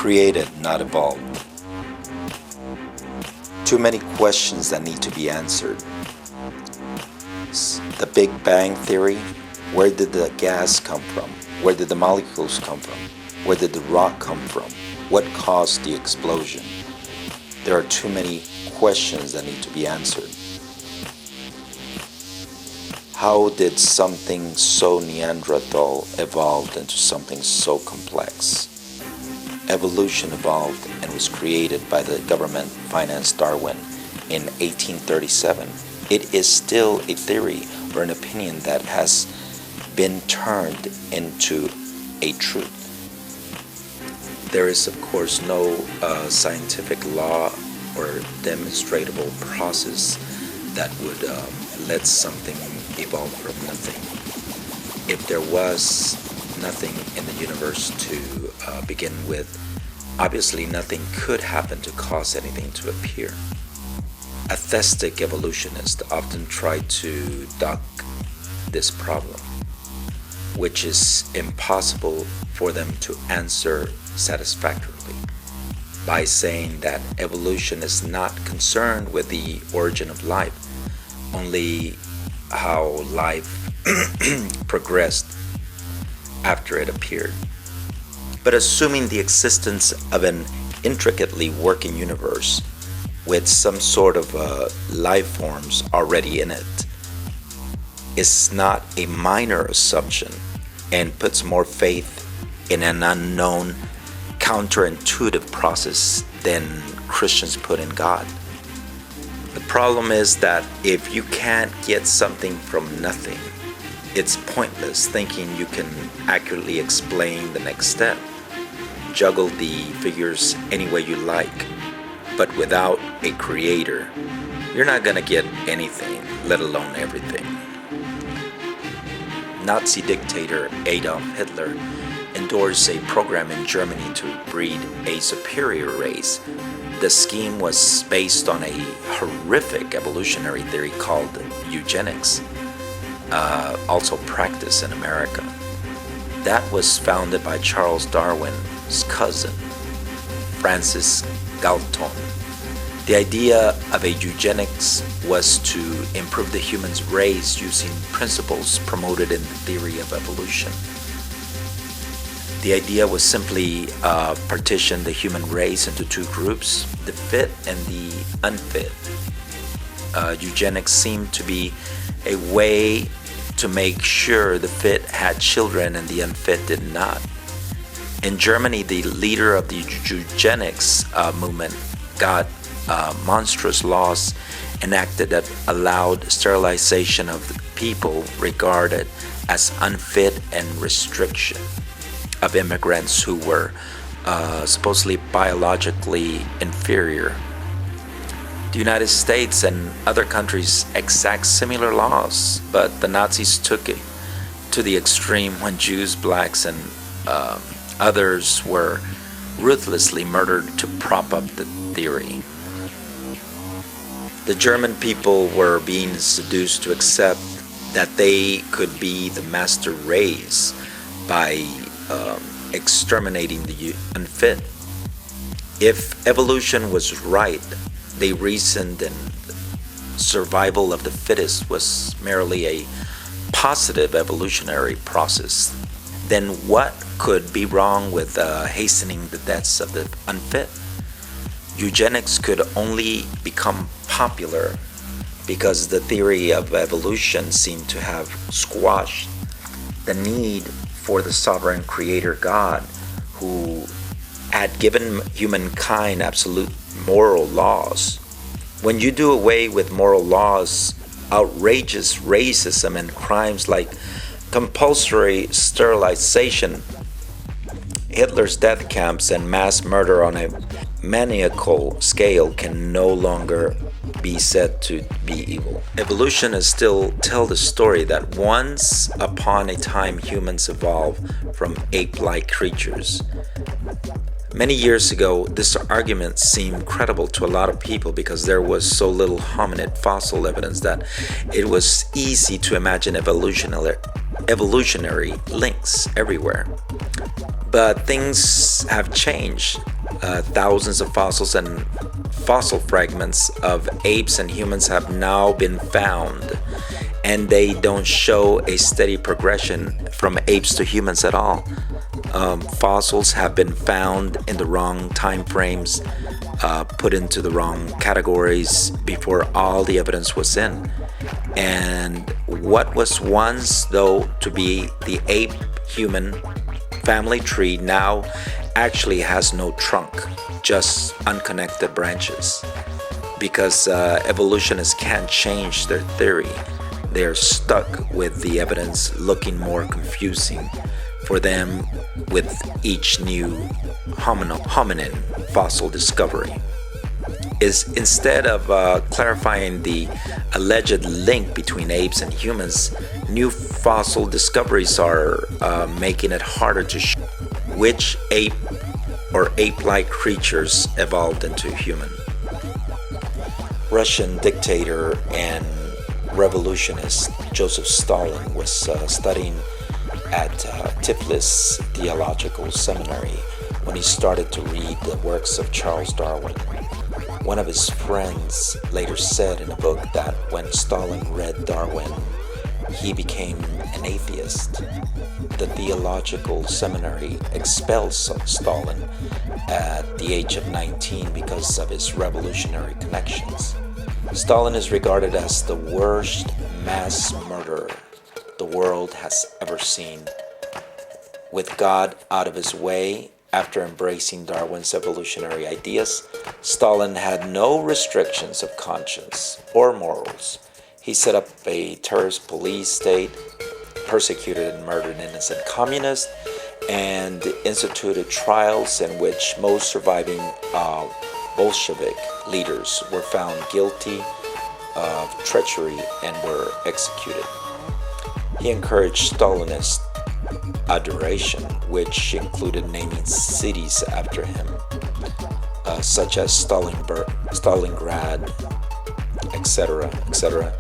created, not evolved. Too many questions that need to be answered. The Big Bang Theory, where did the gas come from? Where did the molecules come from? Where did the rock come from? What caused the explosion? There are too many questions that need to be answered. How did something so Neanderthal evolve into something so complex? Evolution evolved and was created by the government-financed Darwin in 1837. It is still a theory or an opinion that has been turned into a truth. There is, of course, no scientific law or demonstrable process that would let something evolve from nothing. If there was nothing in the universe to begin with, obviously nothing could happen to cause anything to appear. Atheistic evolutionists often try to duck this problem, which is impossible for them to answer satisfactorily, by saying that evolution is not concerned with the origin of life, only how life progressed after it appeared. But assuming the existence of an intricately working universe with some sort of life forms already in it is not a minor assumption and puts more faith in an unknown, counterintuitive process than Christians put in God. The problem is that if you can't get something from nothing, it's pointless thinking you can accurately explain the next step. Juggle the figures any way you like, but without a creator, you're not gonna get anything, let alone everything. Nazi dictator Adolf Hitler endorsed a program in Germany to breed a superior race. The scheme was based on a horrific evolutionary theory called eugenics, also practiced in America. That was founded by Charles Darwin's cousin, Francis Galton. The idea of a eugenics was to improve the human race using principles promoted in the theory of evolution. The idea was simply partition the human race into two groups, the fit and the unfit. Eugenics seemed to be a way to make sure the fit had children and the unfit did not. In Germany, the leader of the eugenics movement got monstrous laws enacted that allowed sterilization of the people regarded as unfit and restriction of immigrants who were supposedly biologically inferior. The United States and other countries exact similar laws, but the Nazis took it to the extreme when Jews, blacks, and others were ruthlessly murdered to prop up the theory. The German people were being seduced to accept that they could be the master race by exterminating the unfit. If evolution was right, they reasoned and survival of the fittest was merely a positive evolutionary process. Then what could be wrong with hastening the deaths of the unfit? Eugenics could only become popular because the theory of evolution seemed to have squashed the need for the sovereign creator God, who had given humankind absolute moral laws. When you do away with moral laws, outrageous racism and crimes like compulsory sterilization, Hitler's death camps, and mass murder on a maniacal scale can no longer be said to be evil. Evolutionists still tell the story that once upon a time humans evolved from ape-like creatures. Many years ago, this argument seemed credible to a lot of people because there was so little hominid fossil evidence that it was easy to imagine evolutionary links everywhere. But things have changed. Thousands of fossils and fossil fragments of apes and humans have now been found, and they don't show a steady progression from apes to humans at all. Fossils have been found in the wrong time frames, put into the wrong categories before all the evidence was in. And what was once, though, to be the ape-human family tree now actually has no trunk, just unconnected branches. Because evolutionists can't change their theory. They're stuck with the evidence looking more confusing for them with each new hominin fossil discovery. Is instead of clarifying the alleged link between apes and humans, new fossil discoveries are making it harder to show which ape or ape-like creatures evolved into human. Russian dictator and revolutionist Joseph Stalin was studying at Tiflis Theological Seminary when he started to read the works of Charles Darwin. One of his friends later said in a book that when Stalin read Darwin, he became an atheist. The Theological Seminary expelled Stalin at the age of 19 because of his revolutionary connections. Stalin is regarded as the worst mass murderer the world has ever seen. With God out of his way, after embracing Darwin's evolutionary ideas, Stalin had no restrictions of conscience or morals. He set up a terrorist police state, persecuted and murdered innocent communists, and instituted trials in which most surviving Bolshevik leaders were found guilty of treachery and were executed. He encouraged Stalinist adoration, which included naming cities after him, such as Stalingrad, etc.,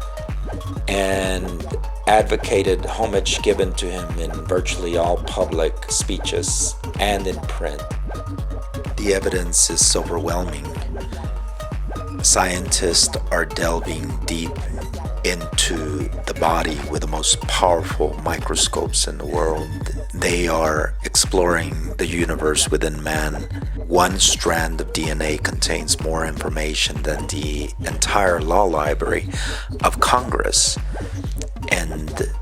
and advocated homage given to him in virtually all public speeches and in print. The evidence is overwhelming. Scientists are delving deep into the body with the most powerful microscopes in the world. They are exploring the universe within man. One strand of DNA contains more information than the entire law library of Congress. And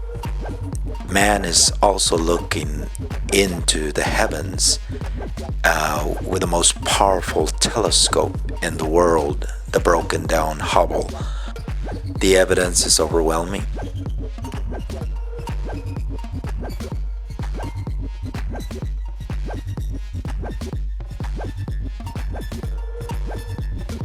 man is also looking into the heavens with the most powerful telescope in the world, the broken down Hubble. The evidence is overwhelming.